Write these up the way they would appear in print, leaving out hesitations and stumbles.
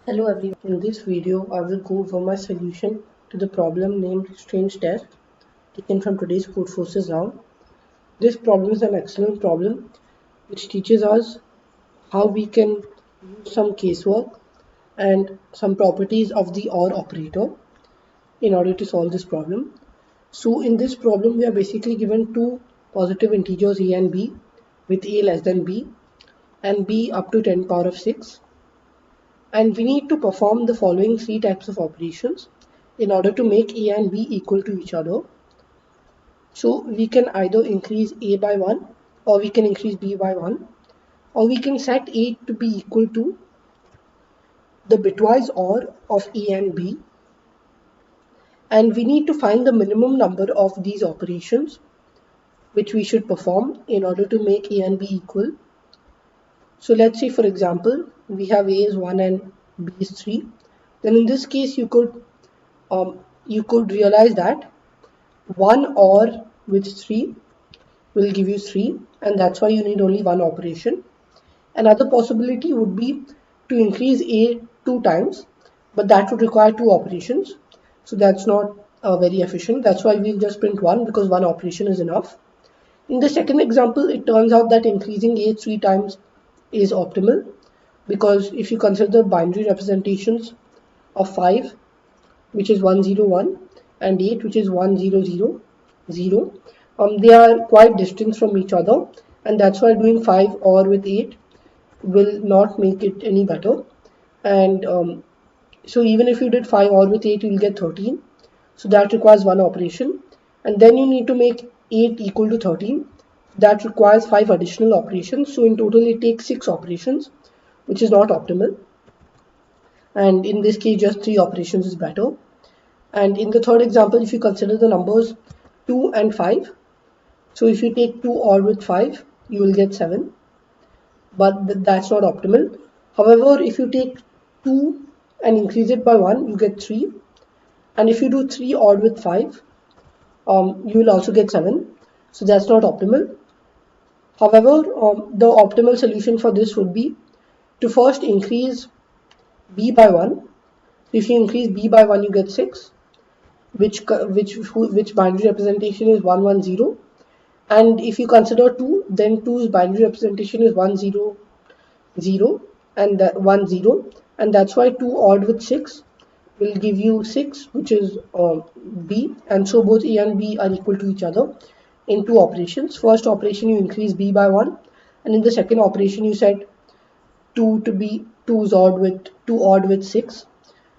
Hello everyone. In this video, I will go over my solution to the problem named strange test taken from today's Codeforces round. This problem is an excellent problem which teaches us how we can use some casework and some properties of the OR operator in order to solve this problem. So in this problem, we are basically given two positive integers a and b with a less than b and b up to 10 power of 6. And we need to perform the following three types of operations in order to make a and b equal to each other. So we can either increase a by 1, or we can increase b by 1, or we can set a to be equal to the bitwise OR of a and b, and we need to find the minimum number of these operations which we should perform in order to make a and b equal. So let's say, for example, we have a is 1 and b is 3. Then in this case you could realize that 1 OR with 3 will give you 3, and that's why you need only one operation. Another possibility would be to increase a 2 times, but that would require 2 operations, so that's not very efficient. That's why we'll just print 1, because one operation is enough. In the second example, it turns out that increasing a 3 times is optimal, because if you consider binary representations of 5, which is 101, and 8, which is 1000, they are quite distant from each other, and that's why doing 5 OR with 8 will not make it any better. And so even if you did 5 OR with 8, you'll get 13. So that requires one operation, and then you need to make 8 equal to 13. That requires 5 additional operations. So in total, it takes 6 operations, which is not optimal. And in this case, just 3 operations is better. And in the third example, if you consider the numbers 2 and 5, so if you take 2 OR with 5, you will get 7, but that's not optimal. However, if you take 2 and increase it by 1, you get 3, and if you do 3 OR with 5, you will also get 7, so that's not optimal. However, the optimal solution for this would be to first increase b by 1. If you increase b by 1, you get 6, which binary representation is 110. And if you consider 2, then 2's binary representation is 100 and 10, and that's why 2 odd with 6 will give you 6, which is b, and so both a and b are equal to each other in two operations. First operation, you increase b by 1, and in the second operation you set 2 to be 2 odd with 6,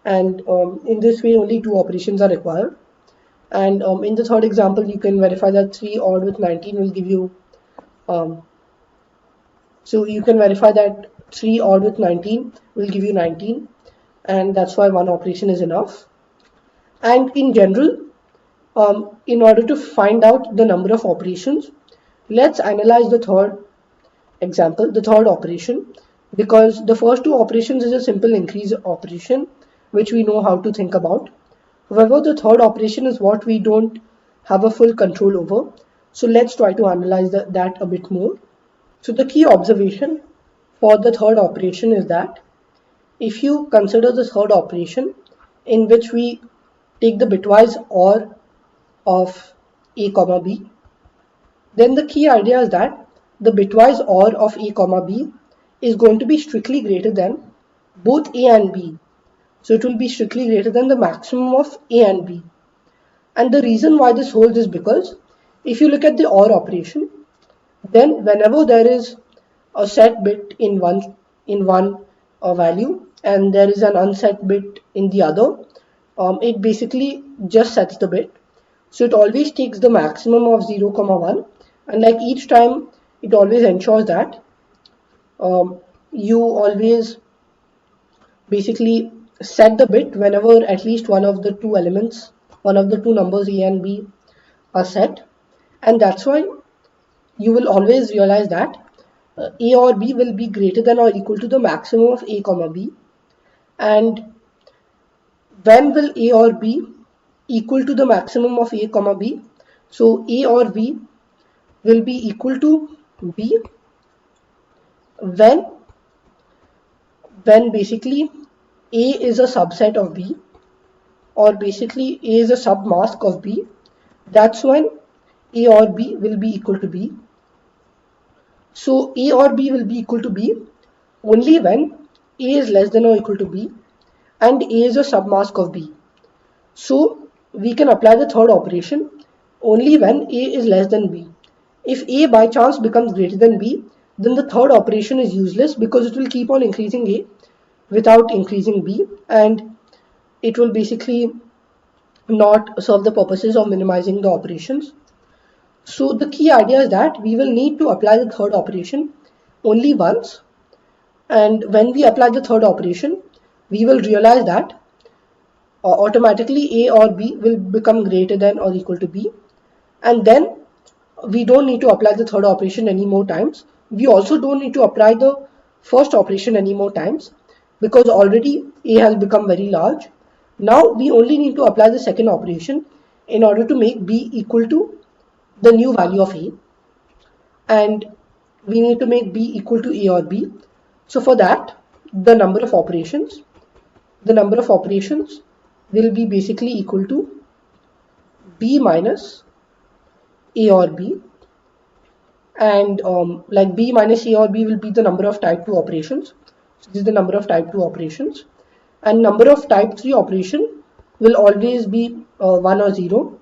and in this way only two operations are required. And in the third example, you can verify that 3 odd with 19 will give you so you can verify that 3 odd with 19 will give you 19, and that's why one operation is enough. And in general, in order to find out the number of operations, let's analyze the third example, the third operation, because the first two operations is a simple increase operation, which we know how to think about. However, the third operation is what we don't have a full control over. So let's try to analyze that a bit more. So the key observation for the third operation is that if you consider the third operation in which we take the bitwise OR of a comma b, then the key idea is that the bitwise OR of a comma b is going to be strictly greater than both a and b. So it will be strictly greater than the maximum of a and b. And the reason why this holds is because if you look at the OR operation, then whenever there is a set bit in one value and there is an unset bit in the other, it basically just sets the bit. So it always takes the maximum of 0, 1, and like each time it always ensures that you always basically set the bit whenever at least one of the two elements, one of the two numbers a and b are set, and that's why you will always realize that a or b will be greater than or equal to the maximum of a comma b. And when will a or b equal to the maximum of a comma b? So a or b will be equal to b when basically A is a subset of B, or basically A is a submask of B, that's when A or B will be equal to B. So A or B will be equal to B only when A is less than or equal to B and A is a submask of B. So we can apply the third operation only when A is less than B. If A by chance becomes greater than B, then the third operation is useless because it will keep on increasing A without increasing B, and it will basically not serve the purposes of minimizing the operations. So the key idea is that we will need to apply the third operation only once, and when we apply the third operation, we will realize that automatically A or B will become greater than or equal to B, and then we don't need to apply the third operation any more times. We also don't need to apply the first operation any more times because already A has become very large. Now we only need to apply the second operation in order to make B equal to the new value of A, and we need to make B equal to A or B. So for that, the number of operations will be basically equal to B minus A or B, and like B minus A or B will be the number of type 2 operations. So this is the number of type 2 operations, and number of type 3 operation will always be 1 or 0.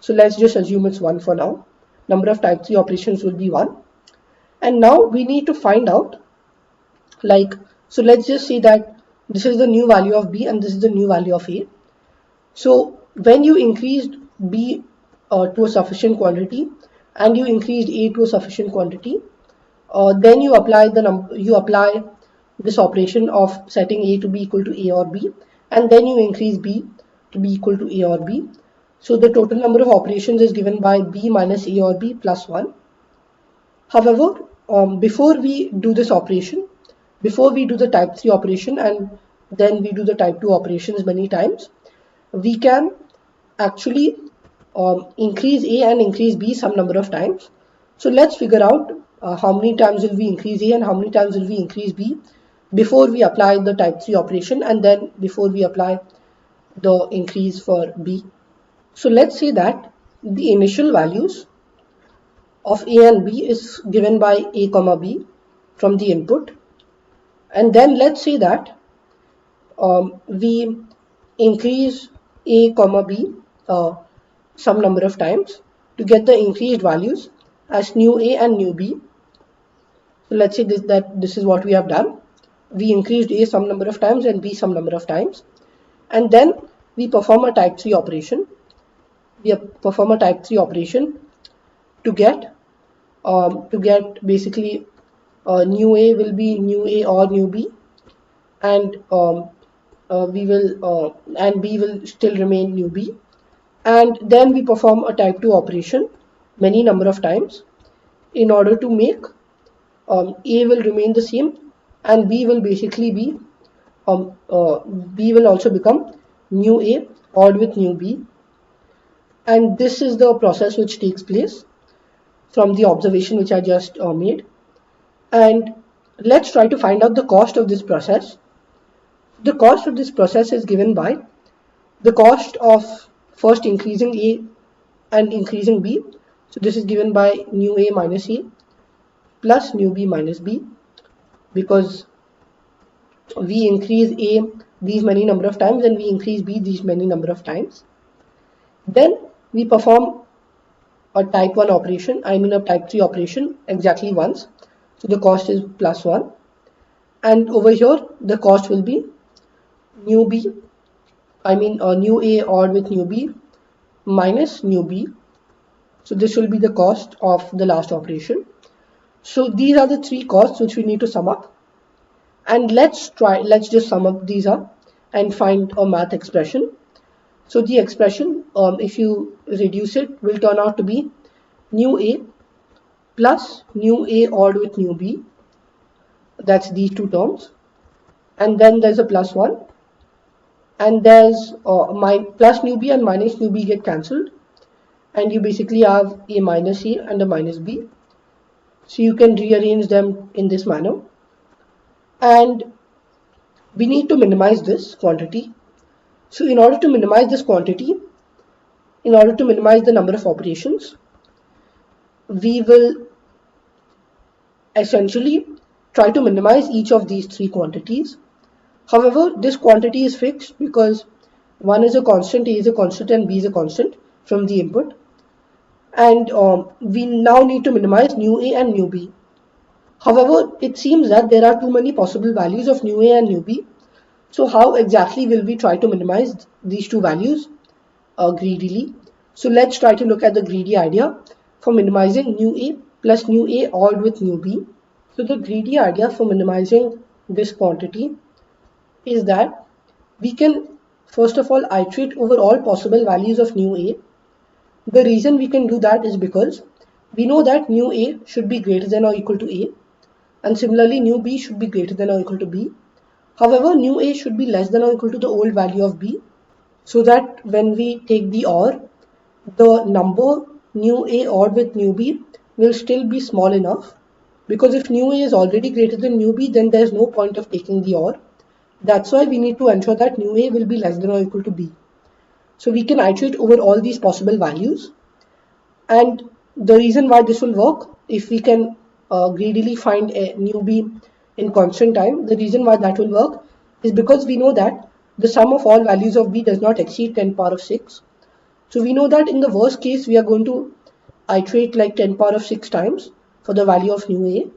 So let's just assume it's 1 for now. Number of type 3 operations will be 1, and now we need to find out, like, so let's just say that this is the new value of B and this is the new value of A. So when you increased B to a sufficient quantity and you increased A to a sufficient quantity, then you apply this operation of setting A to be equal to A or B, and then you increase B to be equal to A or B. So the total number of operations is given by B minus A or B plus 1. However, before we do this operation, before we do the type 3 operation and then we do the type 2 operations many times, we can actually increase A and increase B some number of times. So let's figure out how many times will we increase A and how many times will we increase B before we apply the type 3 operation and then before we apply the increase for B. So let's say that the initial values of A and B is given by A comma B from the input, and then let's say that we increase A comma B some number of times to get the increased values as new A and new B. So let's say this is what we have done. We increased A some number of times and B some number of times, and then we perform a type 3 operation. We perform a type 3 operation to get basically new A will be new A or new B, and and B will still remain new B, and then we perform a type 2 operation many number of times in order to make A will remain the same and B will basically be B will also become new A odd with new B, and this is the process which takes place from the observation which I just made. And let's try to find out the cost of this process. The cost of this process is given by the cost of first increasing A and increasing B. So this is given by new A minus A plus new B minus B, because we increase A these many number of times and we increase B these many number of times. Then we perform a type 1 operation, I mean a type 3 operation exactly once. So the cost is plus 1, and over here the cost will be new B, I mean new A odd with new B minus new B. So this will be the cost of the last operation. So these are the three costs which we need to sum up, and let's just sum up these up and find a math expression. So the expression, if you reduce it, will turn out to be new A plus new A odd with new B. That's these two terms, and then there's a plus 1, and there's my plus new B and minus new B get cancelled, and you basically have a minus A and a minus B. So you can rearrange them in this manner, and we need to minimize this quantity. So in order to minimize this quantity, in order to minimize the number of operations, we will essentially try to minimize each of these three quantities. However, this quantity is fixed because one is a constant, A is a constant, and B is a constant from the input. And we now need to minimize new A and new B. However, it seems that there are too many possible values of new A and new B. So how exactly will we try to minimize these two values greedily? So let's try to look at the greedy idea for minimizing new A plus new A odd with new B. So the greedy idea for minimizing this quantity is that we can first of all iterate over all possible values of new A. The reason we can do that is because we know that new A should be greater than or equal to A, and similarly new B should be greater than or equal to B. However, new A should be less than or equal to the old value of B, so that when we take the OR, the number new A OR with new B will still be small enough, because if new A is already greater than new B, then there is no point of taking the OR. That's why we need to ensure that new A will be less than or equal to B. So we can iterate over all these possible values. And the reason why this will work, if we can greedily find a new B in constant time, the reason why that will work is because we know that the sum of all values of B does not exceed 10 power of 6. So we know that in the worst case, we are going to iterate like 10 power of 6 times for the value of new A.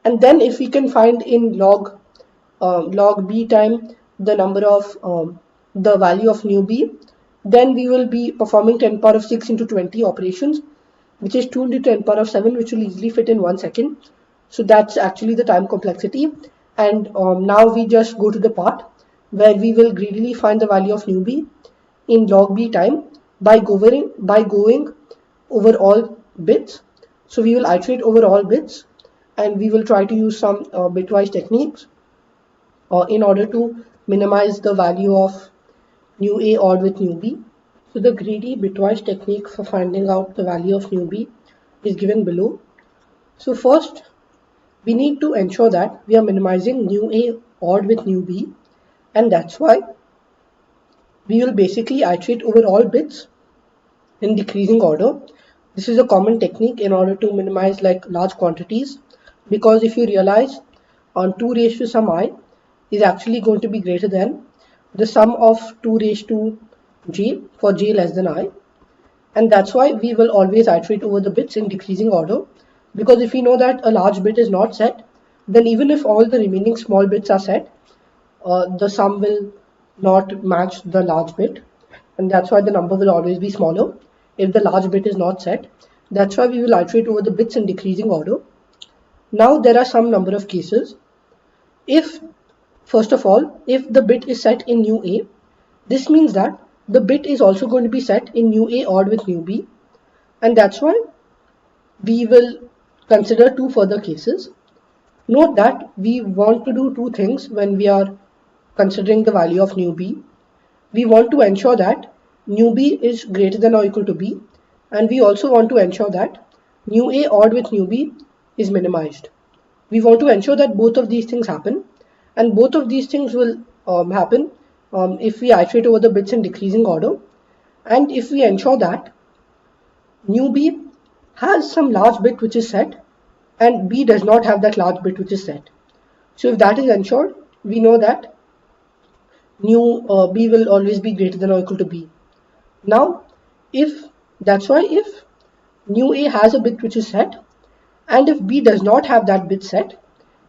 And then if we can find in log B time the number of the value of new B, then we will be performing 10 power of 6 into 20 operations, which is 2 into 10 power of 7, which will easily fit in 1 second. So that's actually the time complexity. And now we just go to the part where we will greedily find the value of new B in log B time by going over all bits. So we will iterate over all bits, and we will try to use some bitwise techniques in order to minimize the value of new A odd with new B. So the greedy bitwise technique for finding out the value of new B is given below. So first, we need to ensure that we are minimizing new A odd with new B, and that's why we will basically iterate over all bits in decreasing order. This is a common technique in order to minimize like large quantities, because if you realize on 2 raised to some I is actually going to be greater than the sum of 2 raised to j for j less than I, and that's why we will always iterate over the bits in decreasing order, because if we know that a large bit is not set, then even if all the remaining small bits are set, the sum will not match the large bit, and that's why the number will always be smaller if the large bit is not set. That's why we will iterate over the bits in decreasing order. Now there are some number of cases. If first of all, if the bit is set in new A, this means that the bit is also going to be set in new A odd with new B, and that's why we will consider two further cases. Note that we want to do two things when we are considering the value of new B. We want to ensure that new B is greater than or equal to B, and we also want to ensure that new A odd with new B is minimized. We want to ensure that both of these things happen, and both of these things will happen if we iterate over the bits in decreasing order, and if we ensure that new B has some large bit which is set and B does not have that large bit which is set. So if that is ensured, we know that new B will always be greater than or equal to B. Now, that's why if new A has a bit which is set, and if B does not have that bit set,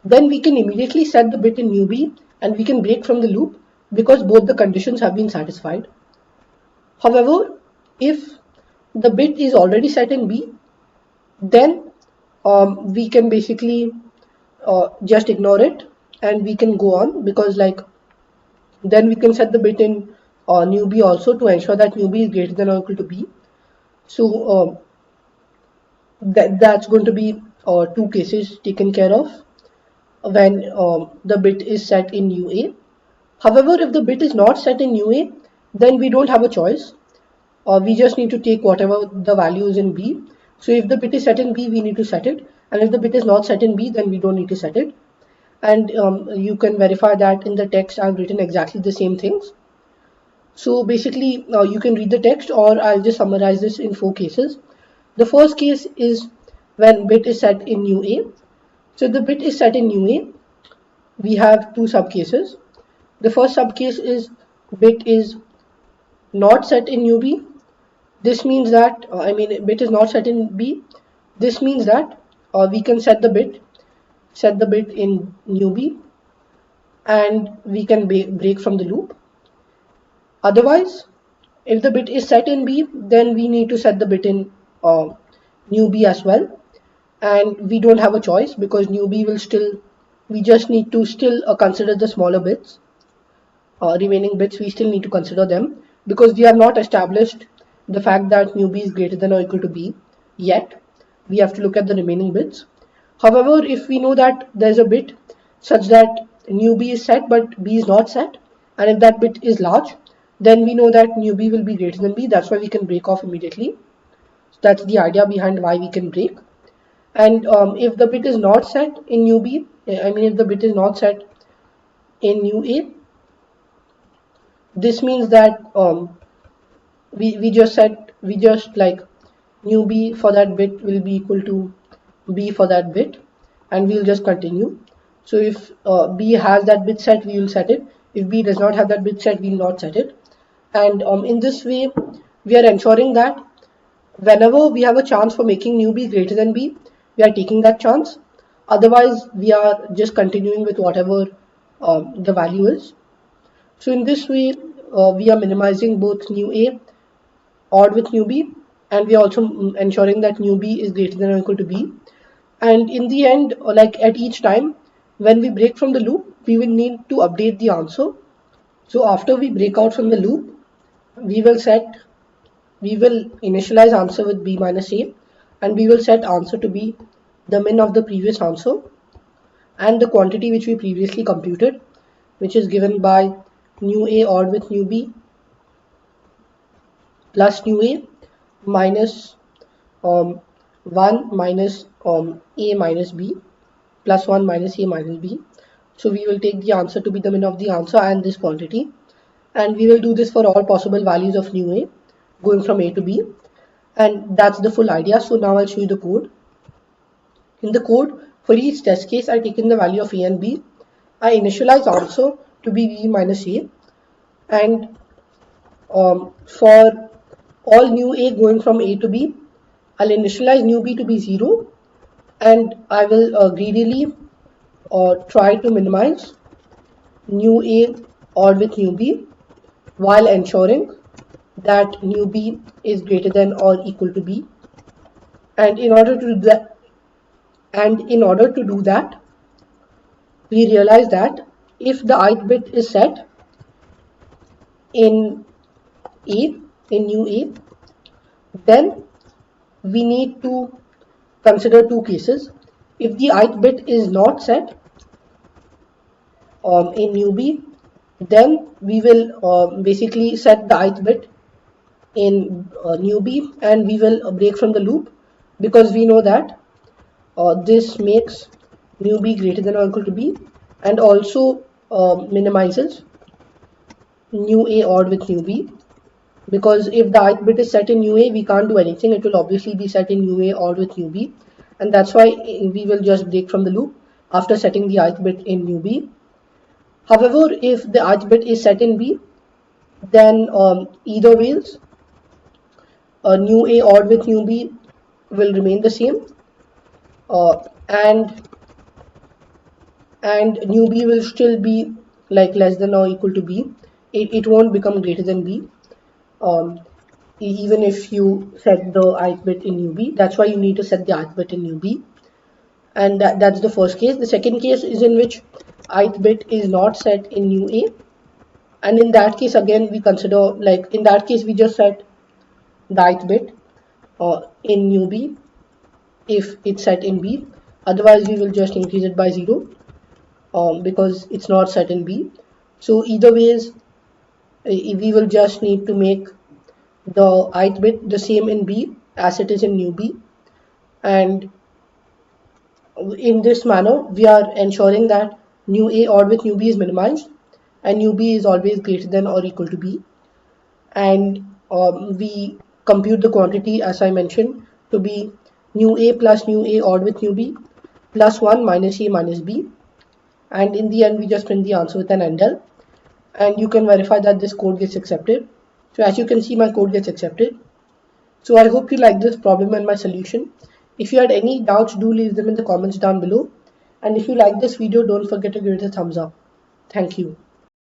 then we can immediately set the bit in new B and we can break from the loop because both the conditions have been satisfied. However, if the bit is already set in B, then we can basically just ignore it and we can go on, because like then we can set the bit in new B also to ensure that new B is greater than or equal to B. So that's going to be two cases taken care of when the bit is set in new A. However, if the bit is not set in new A, then we don't have a choice. We just need to take whatever the value is in B. So if the bit is set in B, we need to set it, and if the bit is not set in B, then we don't need to set it. and you can verify that in the text I've written exactly the same things. So basically, you can read the text, or I'll just summarize this in 4 cases. The first case is when bit is set in new A. So the bit is set in new A. We have 2 subcases. The first subcase is bit is not set in new B. This means that, bit is not set in B. This means that we can set the bit in new B, and we can break from the loop. Otherwise, if the bit is set in B, then we need to set the bit in new B as well. And we don't have a choice because new B will still, we just need to still consider the smaller bits. Remaining bits, we still need to consider them because we have not established the fact that new B is greater than or equal to B yet. We have to look at the remaining bits. However, if we know that there's a bit such that new B is set but B is not set, and if that bit is large, then we know that new B will be greater than B. That's why we can break off immediately. So that's the idea behind why we can break. And if the bit is not set in new B, if the bit is not set in new A, this means that we just like new B for that bit will be equal to B for that bit, and we'll just continue. So if B has that bit set, we will set it. If B does not have that bit set, we will not set it. And in this way, we are ensuring that whenever we have a chance for making new B greater than B, we are taking that chance. Otherwise, we are just continuing with whatever the value is. So in this way, we are minimizing both new A odd with new B, and we are also ensuring that new B is greater than or equal to B. And in the end, like at each time, when we break from the loop, we will need to update the answer. So after we break out from the loop, we will initialize answer with B minus A, and we will set answer to be the min of the previous answer and the quantity which we previously computed, which is given by new A odd with new B plus new A minus 1 minus A minus B plus 1 minus A minus B. So we will take the answer to be the min of the answer and this quantity, and we will do this for all possible values of new A going from A to B, and that's the full idea. So now I'll show you the code. In the code, for each test case, I take in the value of A and B. I initialize answer to be B minus A, and for all new A going from A to B, I'll initialize new B to be 0, and I will greedily try to minimize new A odd with new B while ensuring that new B is greater than or equal to B. And in order to do that, we realize that if the ith bit is set in A, in new A, then we need to consider 2 cases. If the ith bit is not set in new B, then we will basically set the ith bit in new B, and we will break from the loop because we know that this makes new B greater than or equal to B, and also minimizes new A odd with new B, because if the ith bit is set in new A, we can't do anything. It will obviously be set in new A odd with new B, and that's why we will just break from the loop after setting the ith bit in new B. However, if the ith bit is set in B, then either ways, new A odd with new B will remain the same, uh, and new B will still be like less than or equal to B. It won't become greater than B, um, even if you set the ith bit in new B. That's why you need to set the ith bit in new B, and that's the first case. The second case is in which ith bit is not set in new A, and in that case again we consider, like in that case we just set the ith bit in new B if it's set in B. Otherwise we will just increase it by 0 because it's not set in B. So either ways, we will just need to make the ith bit the same in B as it is in new B, and in this manner we are ensuring that new A odd with new B is minimized, and new B is always greater than or equal to B. And we compute the quantity as I mentioned to be new A plus new A odd with new B plus 1 minus A minus B. And in the end, we just print the answer with an endl. And you can verify that this code gets accepted. So as you can see, my code gets accepted. So I hope you like this problem and my solution. If you had any doubts, do leave them in the comments down below. And if you like this video, don't forget to give it a thumbs up. Thank you.